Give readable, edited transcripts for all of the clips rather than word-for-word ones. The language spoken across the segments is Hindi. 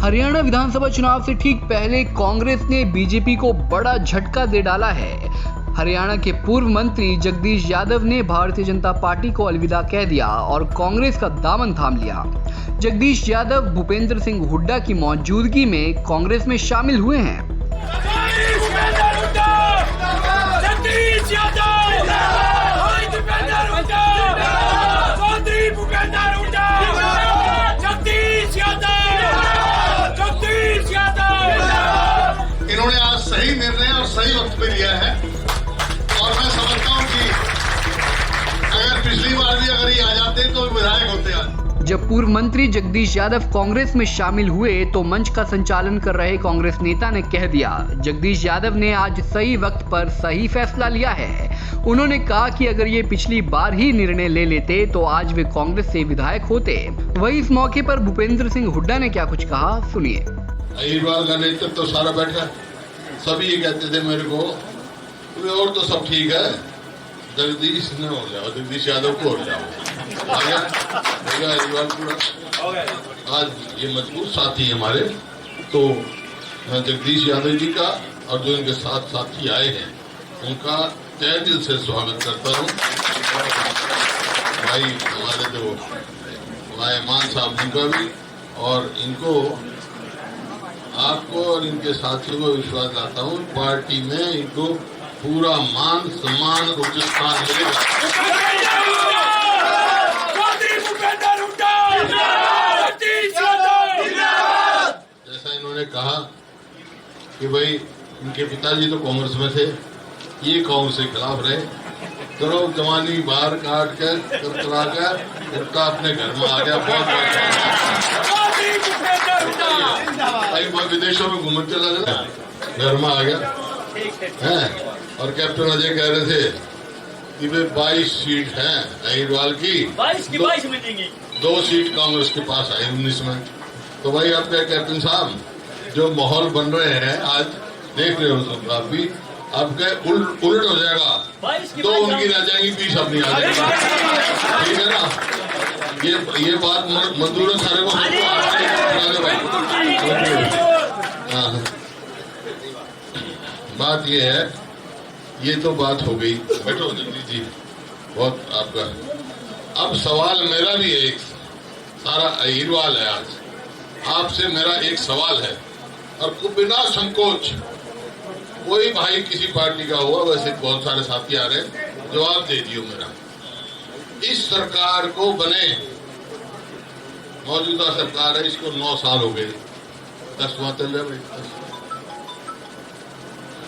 हरियाणा विधानसभा चुनाव से ठीक पहले कांग्रेस ने बीजेपी को बड़ा झटका दे डाला है। हरियाणा के पूर्व मंत्री जगदीश यादव ने भारतीय जनता पार्टी को अलविदा कह दिया और कांग्रेस का दामन थाम लिया। जगदीश यादव भूपेंद्र सिंह हुड्डा की मौजूदगी में कांग्रेस में शामिल हुए हैं। इन्होंने आज सही निर्णय और सही वक्त पे लिया है और मैं समझता हूं कि अगर पिछली बार भी अगर ये आ जाते तो विधायक होते आज। जब पूर्व मंत्री जगदीश यादव कांग्रेस में शामिल हुए तो मंच का संचालन कर रहे कांग्रेस नेता ने कह दिया, जगदीश यादव ने आज सही वक्त पर सही फैसला लिया है। उन्होंने कहा कि अगर ये पिछली बार ही निर्णय ले लेते तो आज वे कांग्रेस से विधायक होते। वहीं इस मौके पर भूपेंद्र सिंह हुड्डा ने क्या कुछ कहा, सुनिए। अहिरवाल का नेतृत्व तो सारा बैठा, सभी ये कहते थे मेरे को और तो सब ठीक है, जगदीश न हो जाओ, जगदीश यादव को हो जाओ। अहिरवाल पूरा आज ये मजबूत साथी हमारे, तो मैं जगदीश यादव जी का और जो इनके साथ साथी आए हैं उनका तहे दिल से स्वागत करता हूँ। भाई हमारे जो ईमान साहब जी का भी, और इनको आपको और इनके साथियों को विश्वास दिलाता हूँ पार्टी में इनको पूरा मान सम्मान उचित स्थान मिलेगा। जैसा इन्होंने कहा कि भाई इनके पिताजी तो कांग्रेस में थे, ये कांग्रेस के खिलाफ रहे, चलो जवानी बाहर काट कर करकरा कर उनका अपने घर में आ गया। बहुत मैं विदेशों में घूमने चला गया, घर में आ गया है। और कैप्टन अजय कह रहे थे कि भाई 22 सीट है अहिरवाल की, 22 मिलेंगी, 2 सीट कांग्रेस के पास आई 19 में। तो भाई आप क्या कैप्टन साहब, जो माहौल बन रहे हैं आज देख रहे हो आप भी, आपके उल्ट हो जाएगा, 2 उनकी रह जाएंगी, 20 अपनी आ जाएगी। ठीक है ना, ये बात मंजूर है सारे को। बात ये है, ये तो बात हो गई, बैठो जल्दी जी, बहुत आपका। अब सवाल मेरा भी है, एक सारा अहिरवाल है, आज आपसे मेरा एक सवाल है और बिना संकोच, कोई भाई किसी पार्टी का हुआ, वैसे बहुत सारे साथी आ रहे हैं, जवाब दे दियो मेरा। इस सरकार को बने, मौजूदा सरकार है, इसको 9 साल हो गए, 10वां चल रहा है।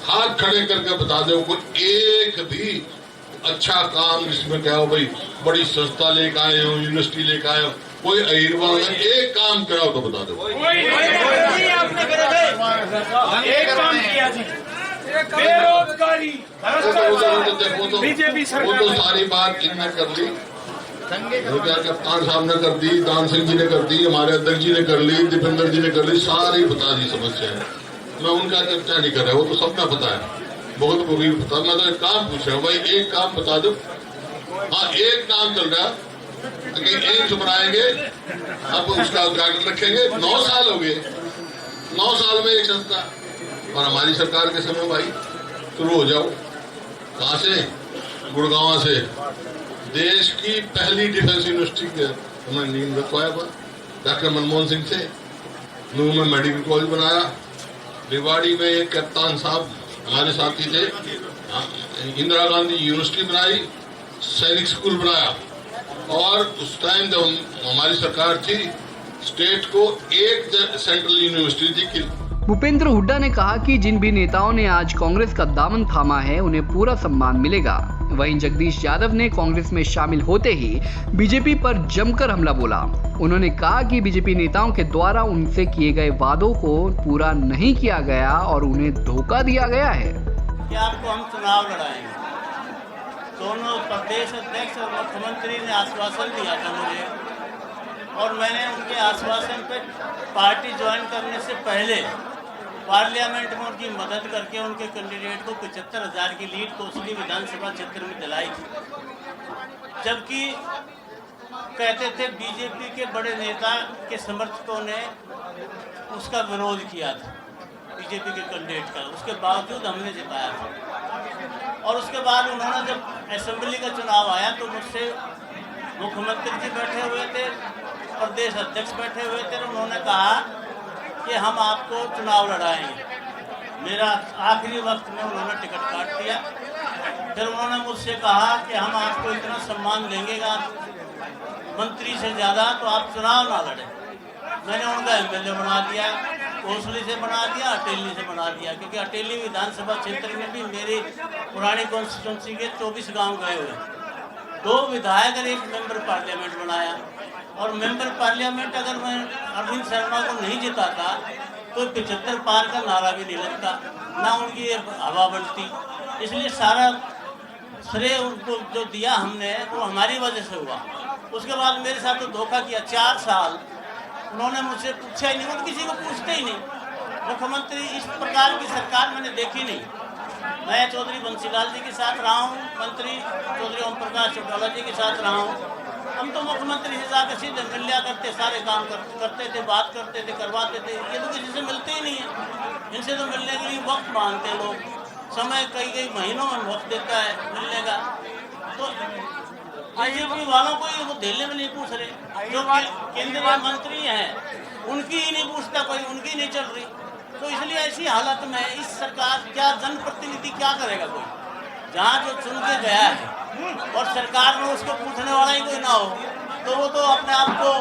हाथ खड़े करके बता दो कोई एक भी अच्छा काम जिसमें क्या हो, भाई बड़ी संस्था लेकर आए हो, यूनिवर्सिटी लेकर आए हो, कोई अहिरवाल में एक काम कराओ तो बता दो। बेरोजगारी वो तो सारी बात इनने कर ली, कप्तान साहब ने कर दी, दान सिंह जी ने कर दी, हमारे अध्यक्ष जी ने कर ली, दीपेंद्र जी ने कर ली, सारी बता दी समस्या है। मैं उनका चर्चा नहीं कर रहा, वो तो सबका पता है, बहुत बुरी पता। मैं तो एक काम पूछ रहा हूँ, भाई एक काम बता दो। हाँ, एक काम चल रहा कि एम्स बनाएंगे, अब उसका उद्घाटन रखेंगे, 9 साल हो गए, 9 साल में एक संस्था। और हमारी सरकार के समय भाई शुरू हो जाओ, कहाँ से? गुड़गांव से, देश की पहली डिफेंस यूनिवर्सिटी के हमने नींव रखवाया, डॉक्टर मनमोहन सिंह से। नूह में मेडिकल कॉलेज बनाया, रेवाड़ी में एक कप्तान साहब हमारे साथी थे, इंदिरा गांधी यूनिवर्सिटी बनाई, सैनिक स्कूल बनाया, और उस टाइम जब हमारी सरकार थी, स्टेट को एक सेंट्रल यूनिवर्सिटी थी। भूपेंद्र हुड्डा ने कहा कि जिन भी नेताओं ने आज कांग्रेस का दामन थामा है उन्हें पूरा सम्मान मिलेगा। वहीं जगदीश यादव ने कांग्रेस में शामिल होते ही बीजेपी पर जमकर हमला बोला। उन्होंने कहा कि बीजेपी नेताओं के द्वारा उनसे किए गए वादों को पूरा नहीं किया गया और उन्हें धोखा दिया गया है। कि आपको हम चुनाव लड़ाएंगे, दोनों प्रदेश अध्यक्ष और मुख्यमंत्री ने आश्वासन दिया था मुझे, और मैंने उनके आश्वासन पे पार्टी ज्वाइन करने से पहले पार्लियामेंट में उनकी मदद करके उनके कैंडिडेट को 75,000 की लीड कोसली विधानसभा क्षेत्र में दिलाई थी। जबकि कहते थे बीजेपी के बड़े नेता के समर्थकों ने उसका विरोध किया था, बीजेपी के कैंडिडेट का, उसके बावजूद हमने जिताया था। और उसके बाद उन्होंने जब असेंबली का चुनाव आया तो मुझसे मुख्यमंत्री जी बैठे हुए थे, प्रदेश अध्यक्ष बैठे हुए थे, उन्होंने कहा कि हम आपको चुनाव लड़ाएंगे। मेरा आखिरी वक्त में उन्होंने टिकट काट दिया। फिर उन्होंने मुझसे कहा कि हम आपको इतना सम्मान देंगे मंत्री से ज़्यादा, तो आप चुनाव ना लड़े। मैंने उनका एमएलए बना दिया, कोसली से बना दिया, अटेली से बना दिया, क्योंकि अटेली विधानसभा क्षेत्र में भी मेरी पुरानी कॉन्स्टिट्यूंसी के 24 गांव गए हुए, 2 विधायक और 1 मेंबर पार्लियामेंट बनाया। और मेंबर पार्लियामेंट अगर मैं अरविंद शर्मा को नहीं जिताता तो 75 पार का नारा भी नहीं लगता, ना उनकी हवा बनती। इसलिए सारा श्रेय उनको जो दिया हमने वो हमारी वजह से हुआ। उसके बाद मेरे साथ तो धोखा किया। 4 साल उन्होंने मुझसे पूछा ही नहीं, वो किसी को पूछते ही नहीं। मुख्यमंत्री इस प्रकार की सरकार मैंने देखी नहीं। मैं चौधरी बंसीलाल जी के साथ रहा हूँ, मंत्री चौधरी ओम प्रकाश चौटाला जी के साथ रहा हूँ। हम तो मुख्यमंत्री से जाकर सीधे मिल लिया करते, सारे काम करते थे, बात करते थे, करवाते थे। ये तो किसी से मिलते ही नहीं है। इनसे तो मिलने के लिए वक्त मांगते लोग, समय कई महीनों में वक्त देता है मिलने का। तो बीजेपी वालों को ये वो दिल्ली में नहीं पूछ रहे, जो केंद्रीय मंत्री हैं उनकी ही नहीं पूछता कोई, उनकी नहीं चल रही। तो इसलिए ऐसी हालत में इस सरकार क्या जनप्रतिनिधि क्या करेगा कोई, जहाँ जो चुन के गया है और सरकार में उसको पूछने वाला ही कोई ना हो, तो वो तो अपने आप को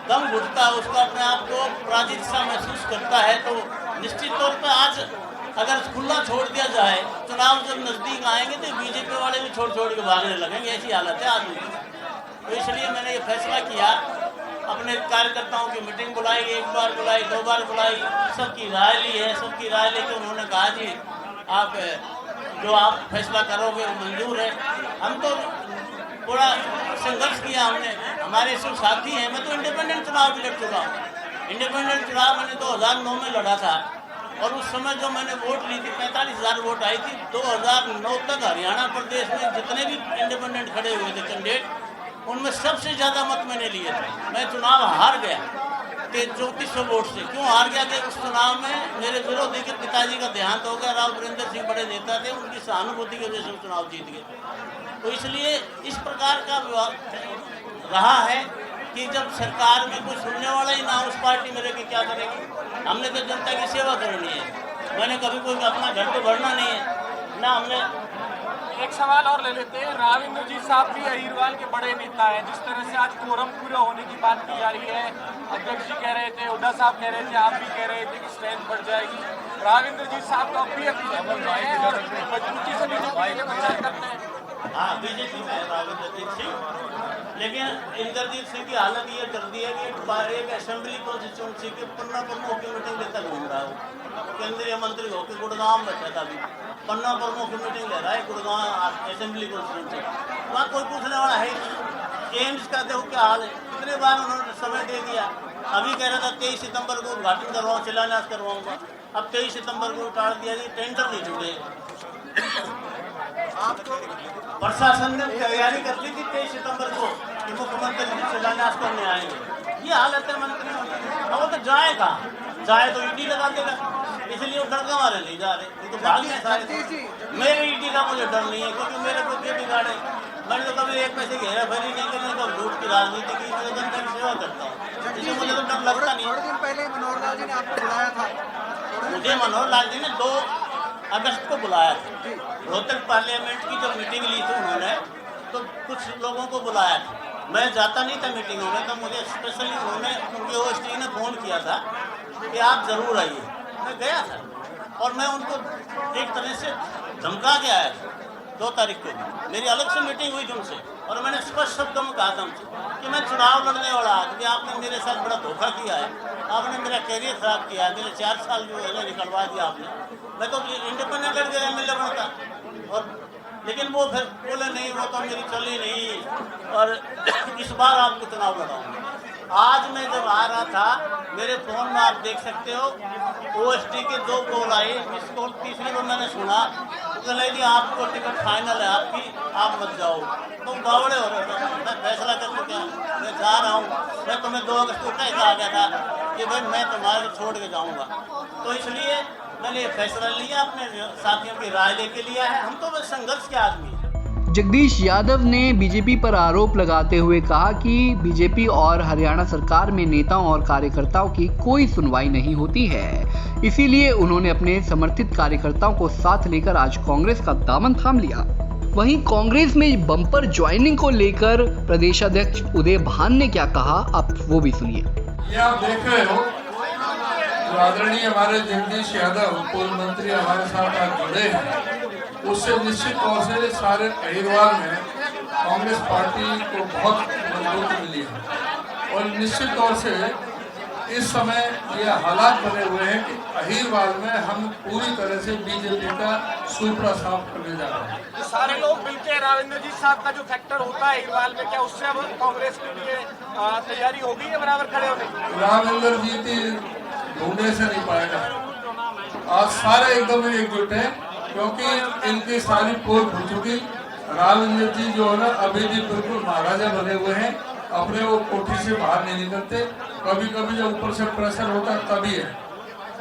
दम घुटता है, उसका अपने आप को पराजित सा महसूस करता है। तो निश्चित तौर पर आज अगर खुला छोड़ दिया जाए, चुनाव जब नज़दीक आएंगे तो बीजेपी वाले भी छोड़ के भागने लगेंगे, ऐसी हालत है आदमी की। तो इसलिए मैंने ये फैसला किया, अपने कार्यकर्ताओं की मीटिंग बुलाई, 1 बार बुलाई, 2 बार बुलाई, सबकी राय ली है। सबकी राय लेकर उन्होंने कहा जी आप जो आप फैसला करोगे वो मंजूर है। हम तो पूरा संघर्ष किया हमने, हमारे सब साथी हैं। मैं तो इंडिपेंडेंट चुनाव भी लड़ चुका हूँ। इंडिपेंडेंट चुनाव मैंने 2009 में लड़ा था और उस समय जो मैंने वोट ली थी 45,000 वोट आई थी। 2009 तक हरियाणा प्रदेश में जितने भी इंडिपेंडेंट खड़े हुए थे कैंडिडेट, उनमें सबसे ज़्यादा मत मैंने लिए थे। मैं चुनाव हार गया 3400 वोट से। क्यों हार गया कि उस चुनाव में मेरे विरोधी के पिताजी का देहांत हो गया। राव वीरेंद्र सिंह बड़े नेता थे, उनकी सहानुभूति की वजह से चुनाव जीत गए। तो इसलिए इस प्रकार का रहा है कि जब सरकार में कोई सुनने वाला ही ना, उस पार्टी में रह के क्या करेगी। हमने तो जनता की सेवा करनी है। मैंने कभी कोई अपना घर तो भरना नहीं है ना। हमने एक सवाल और ले लेते हैं। राविंद्र जी साहब भी अहिरवाल के बड़े नेता हैं। जिस तरह से आज कोरम पूरा होने की बात की जा रही है, अध्यक्ष जी कह रहे थे, हुड्डा साहब कह रहे थे, आप भी कह रहे थे कि स्ट्रेंथ बढ़ जाएगी। राविंद्र जी साहब तो अब भी बीजेपी में हैं और मजबूती से बीजेपी के लिए प्रचार करते हैं। हाँ, बीजेपी में है राविंद्र सिंह, लेकिन इंद्रजीत सिंह की हालत ये कर दी है कि एक असेंबली कॉन्स्टिट्यूंसी के पन्ना प्रमुख की मीटिंग लेकर घूम रहा है। केंद्रीय मंत्री होकर गुड़गांव बैठा था, अभी पन्ना प्रमुख की मीटिंग ले रहा है गुड़गांव असेंबली कॉन्स्टिट्यूंसी। वहाँ कोई पूछने वाला है। एम्स का देखो क्या हाल है, कितने बार उन्होंने समय दे दिया। अभी कह रहा था 23 सितंबर को उद्घाटन करवाऊँ, शिलान्यास करवाऊँगा। अब 23 सितंबर को टाल दिया कि टेंडर नहीं जुड़े। प्रशासन ने तैयारी कर ली थी 23 सितंबर को कि मुख्यमंत्री शिलान्यास करने आएंगे। ये हालत है मंत्री। अब वो तो जाएगा, जाए तो ईडी लगा देगा। इसलिए वो डर के मारे नहीं जा रहे, तो भाग गए सारे। मेरे ईडी का मुझे डर नहीं है, क्योंकि मेरे को के बिगाड़े। मैंने तो कभी 1 पैसे घेरा फेरी नहीं करने का, झूठ की राजनीति की, मैं जनता की सेवा करता हूँ, इसलिए मुझे तो डर लगता नहीं। थोड़े दिन पहले मनोहर लाल जी ने आपको बुलाया था। मुझे मनोहर लाल जी ने 2 अगस्त को बुलाया था। रोहतक पार्लियामेंट की जब मीटिंग ली थी उन्होंने, तो कुछ लोगों को बुलाया था। मैं जाता नहीं था मीटिंगों में, तो मुझे स्पेशली उन्होंने, उनके ओएसडी ने फ़ोन किया था कि आप ज़रूर आइए। मैं गया था और मैं उनको एक तरह से धमका के आया था। 2 तारीख को मेरी अलग से मीटिंग हुई थी उनसे और मैंने स्पष्ट शब्दों में कहा था उनसे कि मैं चुनाव लड़ने वाला आदमी, आपने मेरे साथ बड़ा धोखा किया है, आपने मेरा कैरियर खराब किया है, मेरे 4 साल जो है निकलवा दिया आपने। मैं तो इंडिपेंडेंट लड़के एमएलए बनता। और लेकिन वो फिर बोले नहीं, वो तो मेरी चली नहीं और इस बार आपको चुनाव लड़ाऊंगा। आज मैं जब आ रहा था, मेरे फ़ोन में आप देख सकते हो ओएसडी के 2 कॉल आए। मिस कॉल तीसरी को मैंने सुना, नहीं जी आपको टिकट फाइनल है आपकी, आप मत जाओ। तुम बावड़े हो रहे थे, मैं फैसला कर चुका हूँ, मैं जा रहा हूँ। मैं तुम्हें 2 अगस्त को कह आ गया था कि भाई मैं तुम्हारे को छोड़ के जाऊँगा, तो इसलिए मैंने ये फैसला लिया, अपने साथियों की राय लेके लिया है। हम तो बस संघर्ष के आदमी हैं। जगदीश यादव ने बीजेपी पर आरोप लगाते हुए कहा कि बीजेपी और हरियाणा सरकार में नेताओं और कार्यकर्ताओं की कोई सुनवाई नहीं होती है, इसीलिए उन्होंने अपने समर्थित कार्यकर्ताओं को साथ लेकर आज कांग्रेस का दामन थाम लिया। वहीं कांग्रेस में बम्पर ज्वाइनिंग को लेकर प्रदेशाध्यक्ष उदय भान ने क्या कहा, आप वो भी सुनिए। ये आप देख रहे हो, आदरणीय हमारे जगदीश यादव पूर्व मंत्री हमारे साथ आज जुड़े हैं, उससे निश्चित तौर से सारे अहिरवाल में कांग्रेस पार्टी को बहुत मजबूती मिली है। और निश्चित तौर से इस समय ये हालात बने हुए हैं कि अहिरवाल में हम पूरी तरह से बीजेपी का सुपड़ा साफ करने जा रहे हैं। तो सारे लोग मिलकर राविंद्र जी साहब का जो फैक्टर होता है अहिरवाल में, क्या उससे अब कांग्रेस के लिए तैयारी हो गई है बराबर खड़े होने की? राविंद्र जी की ढूंढने से नहीं पाएगा। आज सारे एकदम एकजुट हैं, क्योंकि इनकी सारी पोल हो चुकी। राविंद्र जी जो है ना अभी भी बिल्कुल महाराजा बने हुए हैं, अपने वो कोठी से बाहर नहीं निकलते। कभी कभी जब ऊपर से प्रेशर होता है तभी है।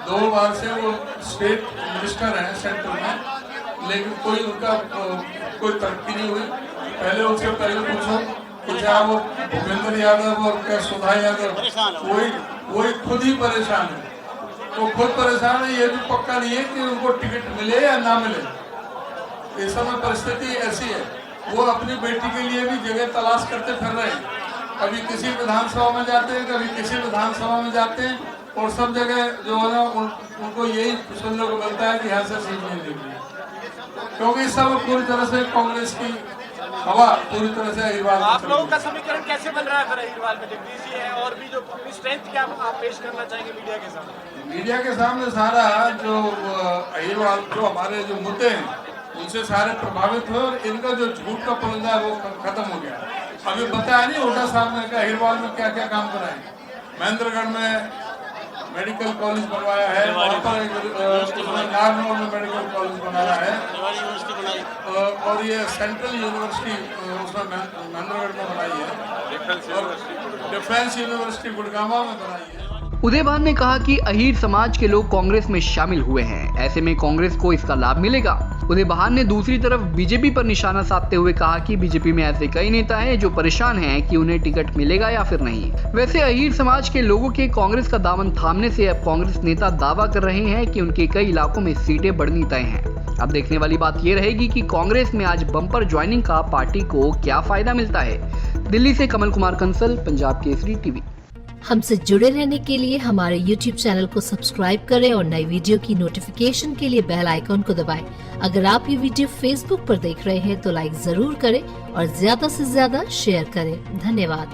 2 बार से वो स्टेट मिनिस्टर हैं सेंटर में, लेकिन कोई उनका कोई तरक्की नहीं हुई। पहले उससे पहले पूछो कि क्या वो भूपेंद्र यादव और क्या सुधा यादव वही खुद ही परेशान है। वो खुद परेशान है, ये भी पक्का नहीं है कि उनको टिकट मिले या ना मिले। इस समय परिस्थिति ऐसी है, वो अपनी बेटी के लिए भी जगह तलाश करते फिर रहे हैं। कभी किसी विधानसभा में जाते हैं, कभी किसी विधानसभा में जाते हैं, और सब जगह जो है ना उनको यही सुनने को मिलता है कि यहाँ से सीट नहीं देगी, क्योंकि इस समय पूरी तरह से कांग्रेस की हवा पूरी तरह से अहिरवाल। आप लोगों का समीकरण कैसे बन रहा है फिर अहिरवाल में? जगदीश जी है और भी जो स्ट्रेंथ क्या आप पेश करना चाहेंगे मीडिया के सामने? मीडिया के सामने सारा जो अहिरवाल जो हमारे जो मुद्दे हैं उनसे सारे प्रभावित हुए, और इनका जो झूठ का पुलिंदा है वो खत्म हो गया। अभी बताया नहीं हुड्डा साहब ने का अहिरवाल में क्या क्या काम कराए। महेंद्रगढ़ में मेडिकल कॉलेज बनवाया है, वहाँ पर नारनौल में मेडिकल कॉलेज बनाया है, और ये सेंट्रल यूनिवर्सिटी उसमें महेंद्रगढ़ में बनाई है, और डिफेंस यूनिवर्सिटी गुड़गांव में बनाई है। उदय भान ने कहा कि अहीर समाज के लोग कांग्रेस में शामिल हुए हैं, ऐसे में कांग्रेस को इसका लाभ मिलेगा। उदय भान ने दूसरी तरफ बीजेपी पर निशाना साधते हुए कहा कि बीजेपी में ऐसे कई नेता हैं जो परेशान हैं कि उन्हें टिकट मिलेगा या फिर नहीं। वैसे अहीर समाज के लोगों के कांग्रेस का दामन थामने से अब कांग्रेस नेता दावा कर रहे हैं कि उनके कई इलाकों में सीटें बढ़नी तय हैं। अब देखने वाली बात यह रहेगी कि कांग्रेस में आज बम्पर ज्वाइनिंग का पार्टी को क्या फायदा मिलता है। दिल्ली से कमल कुमार कंसल, पंजाब केसरी टीवी। हमसे जुड़े रहने के लिए हमारे YouTube चैनल को सब्सक्राइब करें और नई वीडियो की नोटिफिकेशन के लिए बेल आइकॉन को दबाएं। अगर आप ये वीडियो Facebook पर देख रहे हैं तो लाइक जरूर करें और ज्यादा से ज्यादा शेयर करें। धन्यवाद।